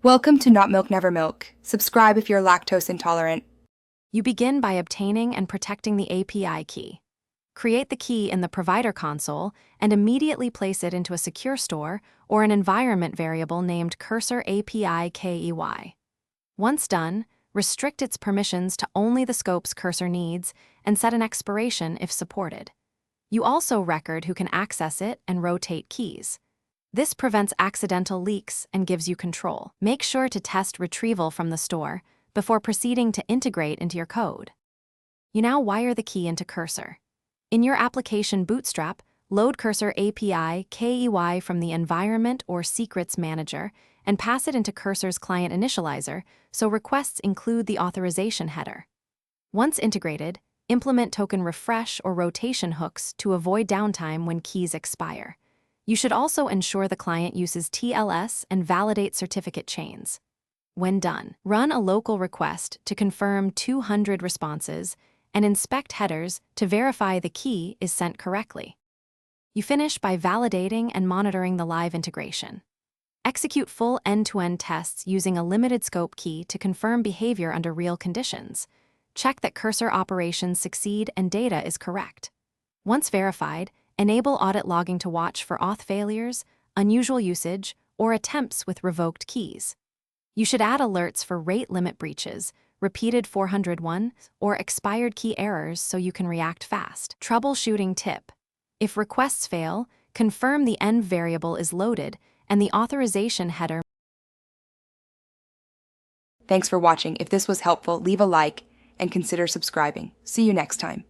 Welcome to Not Milk Never Milk. Subscribe if you're lactose intolerant. You begin by obtaining and protecting the API key. Create the key in the provider console and immediately place it into a secure store or an environment variable named cursor API KEY. Once done, restrict its permissions to only the scopes cursor needs and set an expiration if supported. You also record who can access it and rotate keys. This prevents accidental leaks and gives you control. Make sure to test retrieval from the store before proceeding to integrate into your code. You now wire the key into Cursor. In your application Bootstrap, load Cursor API KEY from the Environment or Secrets Manager and pass it into Cursor's client initializer so requests include the authorization header. Once integrated, implement token refresh or rotation hooks to avoid downtime when keys expire. You should also ensure the client uses TLS and validate certificate chains. When done, run a local request to confirm 200 responses and inspect headers to verify the key is sent correctly. You finish by validating and monitoring the live integration. Execute full end-to-end tests using a limited scope key to confirm behavior under real conditions. Check that cursor operations succeed and data is correct. Once verified, enable audit logging to watch for auth failures, unusual usage, or attempts with revoked keys. You should add alerts for rate limit breaches, repeated 401, or expired key errors so you can react fast. Troubleshooting tip: if requests fail, confirm the env variable is loaded and the authorization header. Thanks for watching. If this was helpful, leave a like and consider subscribing. See you next time.